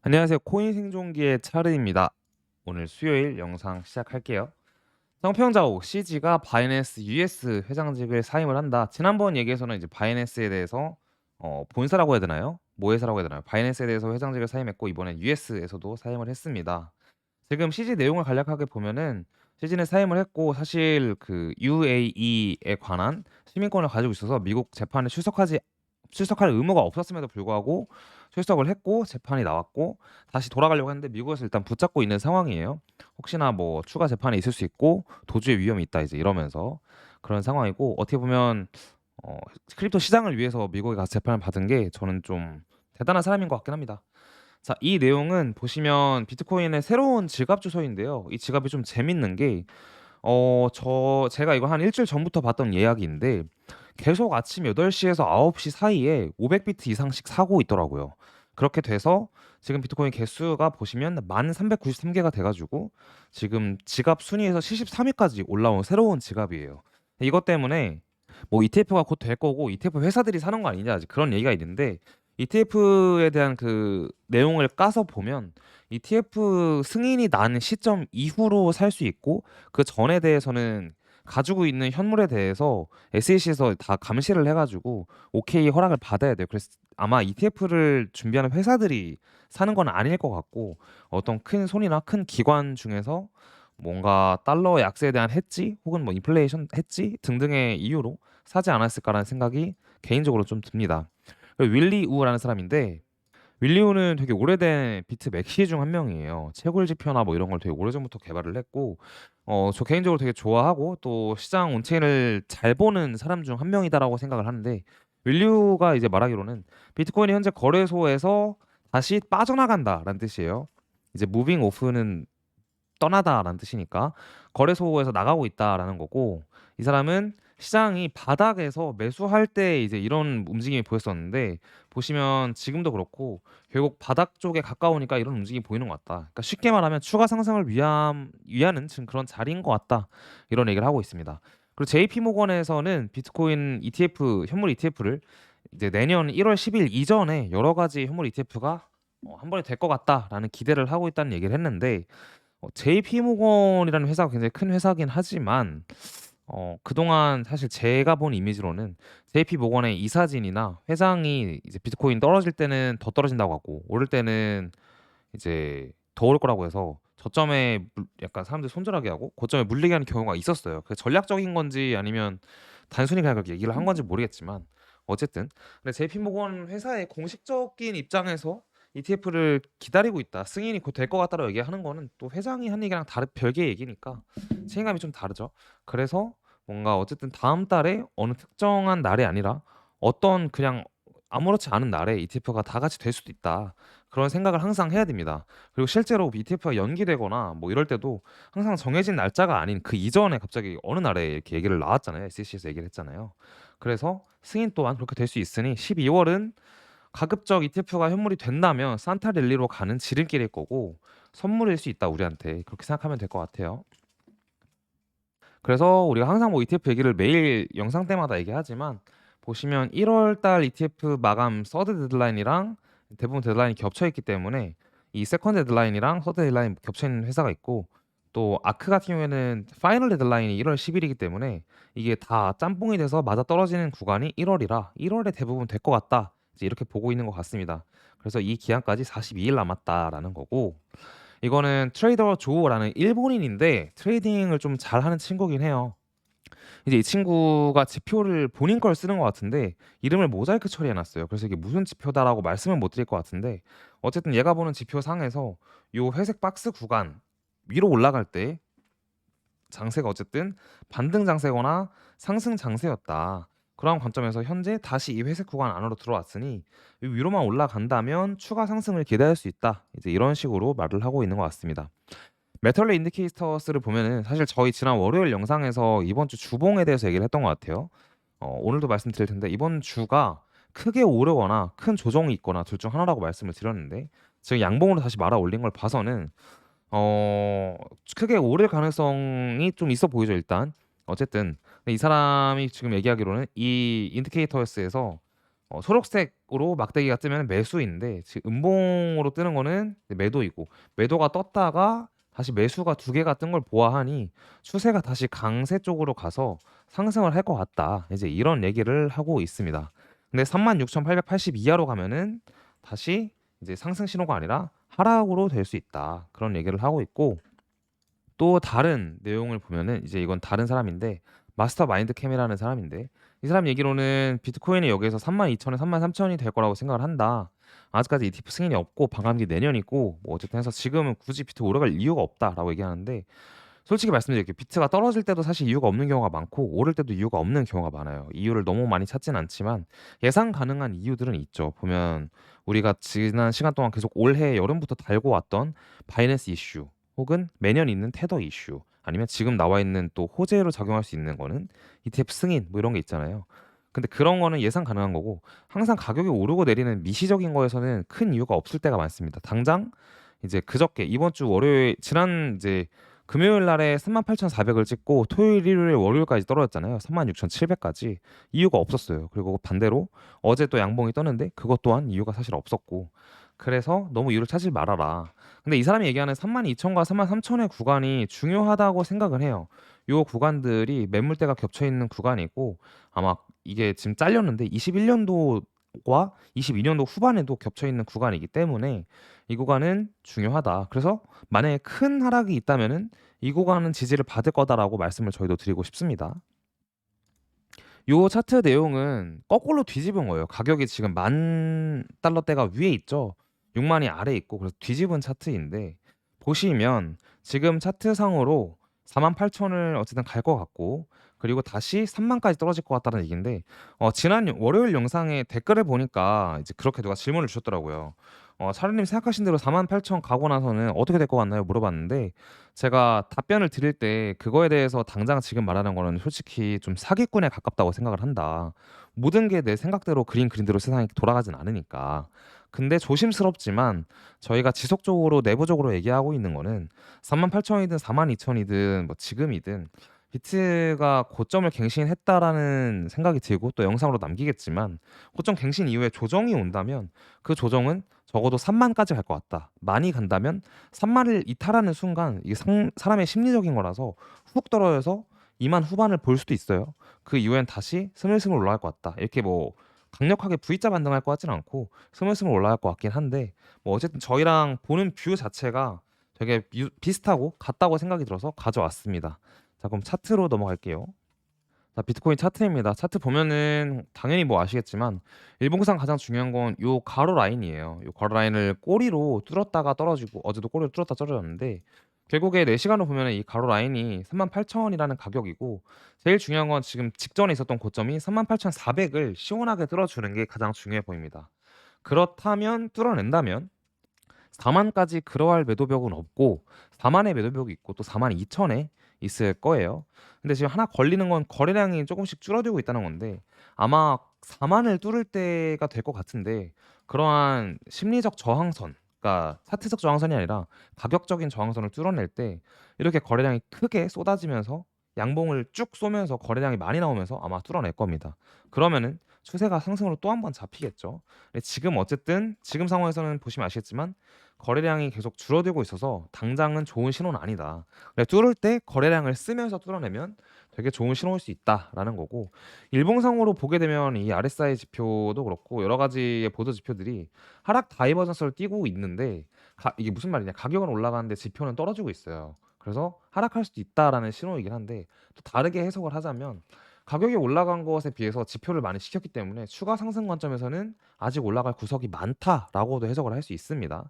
안녕하세요. 코인 생존기의 차르입니다. 오늘 수요일 영상 시작할게요. 성평자오 CG가 바이낸스 US 회장직을 사임을 한다. 지난번 얘기에서는 이제 바이낸스에 대해서 본사라고 해야 되나요? 모회사라고 해야 되나요? 바이낸스에 대해서 회장직을 사임했고 이번엔 US에서도 사임을 했습니다. 지금 CG 내용을 간략하게 보면은 CG는 사임을 했고 사실 그 UAE에 관한 시민권을 가지고 있어서 미국 재판에 출석할 의무가 없었음에도 불구하고 출석을 했고 재판이 나왔고 다시 돌아가려고 했는데 미국에서 일단 붙잡고 있는 상황이에요. 혹시나 뭐 추가 재판이 있을 수 있고 도주의 위험이 있다 이제 이러면서 그런 상황이고 어떻게 보면 어 크립토 시장을 위해서 미국에 가서 재판을 받은 게 저는 좀 대단한 사람인 것 같긴 합니다. 자, 이 내용은 보시면 비트코인의 새로운 지갑 주소인데요. 이 지갑이 좀 재밌는 게 제가 이거 한 일주일 전부터 봤던 이야기인데 계속 아침 8시 에서 9시 사이에 500비트 이상씩 사고 있더라고요. 그렇게 돼서 지금 비트코인 개수가 보시면 1393개가 돼 가지고 지금 지갑 순위에서 73위까지 올라온 새로운 지갑이에요. 이것 때문에 뭐 ETF가 곧 될 거고 ETF 회사들이 사는 거 아니냐 아직 그런 얘기가 있는데 ETF에 대한 그 내용을 까서 보면 ETF 승인이 난 시점 이후로 살 수 있고 그 전에 대해서는 가지고 있는 현물에 대해서 SEC에서 다 감시를 해 가지고 오케이 허락을 받아야 돼요. 그래서 아마 ETF를 준비하는 회사들이 사는 건 아닐 것 같고 어떤 큰 손이나 큰 기관 중에서 뭔가 달러 약세에 대한 해지 혹은 뭐 인플레이션 해지 등등의 이유로 사지 않았을까라는 생각이 개인적으로 좀 듭니다. 윌리 우라는 사람인데 윌리 우는 되게 오래된 비트 맥시 중 한 명이에요. 채굴 지표나 뭐 이런 걸 되게 오래전부터 개발을 했고 저 개인적으로 되게 좋아하고 또 시장 운치를 잘 보는 사람 중 한 명이다라고 생각을 하는데 윌리 우가 이제 말하기로는 비트코인이 현재 거래소에서 다시 빠져나간다라는 뜻이에요. 이제 무빙 오프는 떠나다라는 뜻이니까 거래소에서 나가고 있다라는 거고 이 사람은 시장이 바닥에서 매수할 때 이제 이런 움직임이 보였었는데 보시면 지금도 그렇고 결국 바닥 쪽에 가까우니까 이런 움직임이 보이는 것 같다. 그러니까 쉽게 말하면 추가 상승을 위하는 지금 그런 자리인 것 같다. 이런 얘기를 하고 있습니다. 그리고 JP 모건에서는 비트코인 ETF 현물 ETF를 이제 내년 1월 10일 이전에 여러 가지 현물 ETF가 한 번에 될 것 같다라는 기대를 하고 있다는 얘기를 했는데 JP모건이라는 회사가 굉장히 큰 회사긴 하지만 그동안 사실 제가 본 이미지로는 JP모건의 이사진이나 회장이 이제 비트코인 떨어질 때는 더 떨어진다고 하고 오를 때는 이제 더 오를 거라고 해서 저점에 약간 사람들이 손절하게 하고 고점에 물리게 하는 경우가 있었어요. 그게 전략적인 건지 아니면 단순히 그냥 그렇게 얘기를 한 건지 모르겠지만 어쨌든 근데 JP모건 회사의 공식적인 입장에서 ETF를 기다리고 있다. 승인이 곧 될 것 같다라고 얘기하는 거는 또 회장이 한 얘기랑 다른 별개의 얘기니까 책임감이 좀 다르죠. 그래서 뭔가 어쨌든 다음 달에 어느 특정한 날이 아니라 어떤 그냥 아무렇지 않은 날에 ETF가 다 같이 될 수도 있다. 그런 생각을 항상 해야 됩니다. 그리고 실제로 ETF가 연기되거나 뭐 이럴 때도 항상 정해진 날짜가 아닌 그 이전에 갑자기 어느 날에 이렇게 얘기를 나왔잖아요. SEC에서 얘기를 했잖아요. 그래서 승인 또한 그렇게 될 수 있으니 12월은 가급적 ETF가 현물이 된다면 산타랠리로 가는 지름길일 거고 선물일 수 있다 우리한테 그렇게 생각하면 될 것 같아요. 그래서 우리가 항상 뭐 ETF 얘기를 매일 영상 때마다 얘기하지만 보시면 1월 달 ETF 마감 서드 데드라인이랑 대부분 데드라인이 겹쳐 있기 때문에 이 세컨드 데드라인이랑 서드 데드라인 겹쳐 있는 회사가 있고 또 아크 같은 경우에는 파이널 데드라인이 1월 10일이기 때문에 이게 다 짬뽕이 돼서 맞아떨어지는 구간이 1월이라 1월에 대부분 될 것 같다. 이제 이렇게 보고 있는 것 같습니다. 그래서 이 기한까지 42일 남았다라는 거고 이거는 트레이더 조라는 일본인인데 트레이딩을 좀 잘하는 친구긴 해요. 이제 이 친구가 지표를 본인 걸 쓰는 것 같은데 이름을 모자이크 처리해 놨어요. 그래서 이게 무슨 지표다라고 말씀을 못 드릴 것 같은데 어쨌든 얘가 보는 지표 상에서 요 회색 박스 구간 위로 올라갈 때 장세가 어쨌든 반등 장세거나 상승 장세였다. 그런 관점에서 현재 다시 이 회색 구간 안으로 들어왔으니 이 위로만 올라간다면 추가 상승을 기대할 수 있다. 이제 이런 식으로 말을 하고 있는 것 같습니다. 메탈리 인디케이터스를 보면은 사실 저희 지난 월요일 영상에서 이번 주 주봉에 대해서 얘기를 했던 것 같아요. 오늘도 말씀드릴 텐데 이번 주가 크게 오르거나 큰 조정이 있거나 둘 중 하나라고 말씀을 드렸는데 지금 양봉으로 다시 말아 올린 걸 봐서는 어 크게 오를 가능성이 좀 있어 보이죠 일단. 어쨌든 근데 이 사람이 지금 얘기하기로는 이 인디케이터스에서 초록색으로 막대기가 뜨면 매수인데 지금 음봉으로 뜨는 거는 이제 매도이고, 매도가 떴다가 다시 매수가 두 개가 뜬 걸 보아하니 추세가 다시 강세 쪽으로 가서 상승을 할 것 같다. 이제 이런 얘기를 하고 있습니다. 근데 36,880 이하로 가면은 다시 이제 상승 신호가 아니라 하락으로 될 수 있다. 그런 얘기를 하고 있고, 또 다른 내용을 보면은 이제 이건 다른 사람인데, 마스터 마인드 캠이라는 사람인데, 이 사람 얘기로는 비트코인이 여기에서 32,000에 33,000이 될 거라고 생각을 한다. 아직까지 ETF 승인이 없고 반감기 내년이고 뭐 어쨌든 해서 지금은 굳이 비트 오르갈 이유가 없다라고 얘기하는데, 솔직히 말씀드릴게요. 비트가 떨어질 때도 사실 이유가 없는 경우가 많고 오를 때도 이유가 없는 경우가 많아요. 이유를 너무 많이 찾진 않지만 예상 가능한 이유들은 있죠. 보면 우리가 지난 시간 동안 계속 올해 여름부터 달고 왔던 바이낸스 이슈, 혹은 매년 있는 테더 이슈, 아니면 지금 나와 있는 또 호재로 작용할 수 있는 거는 ETF 승인 뭐 이런 게 있잖아요. 근데 그런 거는 예상 가능한 거고, 항상 가격이 오르고 내리는 미시적인 거에서는 큰 이유가 없을 때가 많습니다. 당장 이제 그저께 이번 주 월요일, 지난 이제 금요일 날에 38,400을 찍고 토요일, 일요일, 월요일까지 떨어졌잖아요. 36,700까지. 이유가 없었어요. 그리고 반대로 어제 또 양봉이 떴는데 그것 또한 이유가 사실 없었고. 그래서 너무 이유를 찾지 말아라. 근데 이 사람이 얘기하는 32,000과 33,000의 구간이 중요하다고 생각을 해요. 요 구간들이 매물대가 겹쳐 있는 구간이고, 아마 이게 지금 잘렸는데 21년도과 22년도 후반에도 겹쳐 있는 구간이기 때문에 이 구간은 중요하다. 그래서 만약에 큰 하락이 있다면은 이 구간은 지지를 받을 거다라고 말씀을 저희도 드리고 싶습니다. 요 차트 내용은 거꾸로 뒤집은 거예요. 가격이 지금 10,000달러대가 위에 있죠. 60,000이 아래에 있고, 그래서 뒤집은 차트인데, 보시면 지금 차트상으로 48,000을 어쨌든 갈 것 같고, 그리고 다시 30,000까지 떨어질 것 같다는 얘기인데, 지난 월요일 영상에 댓글을 보니까 이제 그렇게 누가 질문을 주셨더라고요. "차르님 생각하신 대로 48,000 가고 나서는 어떻게 될 것 같나요?" 물어봤는데, 제가 답변을 드릴 때 그거에 대해서 당장 지금 말하는 거는 솔직히 좀 사기꾼에 가깝다고 생각을 한다. 모든 게 내 생각대로 그린 그림대로 세상이 돌아가진 않으니까. 근데 조심스럽지만 저희가 지속적으로 내부적으로 얘기하고 있는 거는 38,000이든 42,000이든 뭐 지금이든 비트가 고점을 갱신했다라는 생각이 들고, 또 영상으로 남기겠지만 고점 갱신 이후에 조정이 온다면 그 조정은 적어도 30,000까지 갈 것 같다. 많이 간다면 30,000을 이탈하는 순간 이게 사람의 심리적인 거라서 훅 떨어져서 20,000 후반을 볼 수도 있어요. 그 이후엔 다시 스물스물 올라갈 것 같다. 이렇게 뭐 강력하게 V자 반등할 것 같진 않고 스물스물 올라갈 것 같긴 한데, 뭐 어쨌든 저희랑 보는 뷰 자체가 되게 비슷하고 같다고 생각이 들어서 가져왔습니다. 자, 그럼 차트로 넘어갈게요. 자, 비트코인 차트입니다. 차트 보면은 당연히 뭐 아시겠지만 일봉상 가장 중요한 건 요 가로 라인이에요. 요 가로 라인을 꼬리로 뚫었다가 떨어지고, 어제도 꼬리로 뚫었다 떨어졌는데, 결국에 4시간으로 보면은 이 가로 라인이 38,000원이라는 가격이고, 제일 중요한 건 지금 직전에 있었던 고점이 38,400을 시원하게 뚫어주는 게 가장 중요해 보입니다. 그렇다면, 뚫어낸다면 40,000까지 그러할 매도벽은 없고, 40,000의 매도벽이 있고 또 42,000에 있을 거예요. 근데 지금 하나 걸리는 건 거래량이 조금씩 줄어들고 있다는 건데, 아마 40,000을 뚫을 때가 될 것 같은데, 그러한 심리적 저항선, 그러니까 차트적 저항선이 아니라 가격적인 저항선을 뚫어낼 때 이렇게 거래량이 크게 쏟아지면서 양봉을 쭉 쏘면서 거래량이 많이 나오면서 아마 뚫어낼 겁니다. 그러면은 추세가 상승으로 또 한 번 잡히겠죠. 근데 지금 어쨌든 지금 상황에서는 보시면 아시겠지만 거래량이 계속 줄어들고 있어서 당장은 좋은 신호는 아니다. 그래, 뚫을 때 거래량을 쓰면서 뚫어내면 되게 좋은 신호일 수 있다라는 거고, 일봉상으로 보게 되면 이 RSI 지표도 그렇고 여러 가지의 보도 지표들이 하락 다이버전스를 띠고 있는데, 이게 무슨 말이냐, 가격은 올라가는데 지표는 떨어지고 있어요. 그래서 하락할 수도 있다라는 신호이긴 한데, 또 다르게 해석을 하자면 가격이 올라간 것에 비해서 지표를 많이 시켰기 때문에 추가 상승 관점에서는 아직 올라갈 구석이 많다라고도 해석을 할 수 있습니다.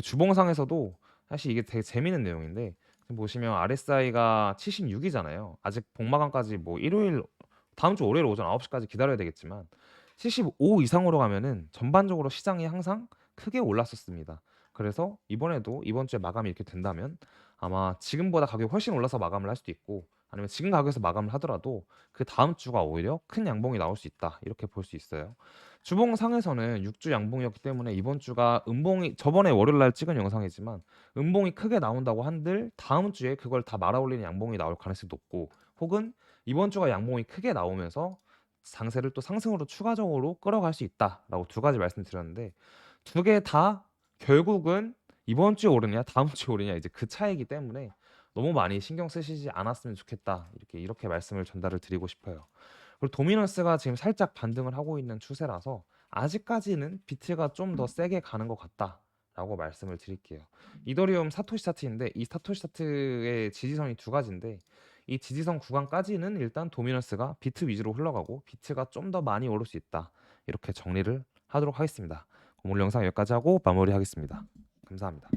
주봉상에서도 사실 이게 되게 재미있는 내용인데, 지금 보시면 RSI가 76이잖아요. 아직 복마감까지 뭐 일요일, 다음 주 월요일 오전 9시까지 기다려야 되겠지만 75 이상으로 가면은 전반적으로 시장이 항상 크게 올랐었습니다. 그래서 이번에도 이번 주에 마감이 이렇게 된다면 아마 지금보다 가격이 훨씬 올라서 마감을 할 수도 있고, 아니면 지금 가격에서 마감을 하더라도 그 다음 주가 오히려 큰 양봉이 나올 수 있다. 이렇게 볼 수 있어요. 주봉상에서는 6주 양봉이었기 때문에 이번 주가 음봉이, 저번에 월요일 날 찍은 영상이지만 음봉이 크게 나온다고 한들 다음 주에 그걸 다 말아올리는 양봉이 나올 가능성이 높고, 혹은 이번 주가 양봉이 크게 나오면서 장세를 또 상승으로 추가적으로 끌어갈 수 있다라고 두 가지 말씀드렸는데 두 개 다 결국은 이번 주에 오르냐 다음 주에 오르냐 이제 그 차이이기 때문에 너무 많이 신경 쓰시지 않았으면 좋겠다. 이렇게 말씀을 전달을 드리고 싶어요. 그리고 도미넌스가 지금 살짝 반등을 하고 있는 추세라서 아직까지는 비트가 좀 더 세게 가는 것 같다라고 말씀을 드릴게요. 이더리움 사토시 차트인데 이 사토시 차트의 지지선이 두 가지인데 이 지지선 구간까지는 일단 도미넌스가 비트 위주로 흘러가고 비트가 좀 더 많이 오를 수 있다. 이렇게 정리를 하도록 하겠습니다. 오늘 영상 여기까지 하고 마무리하겠습니다. 감사합니다.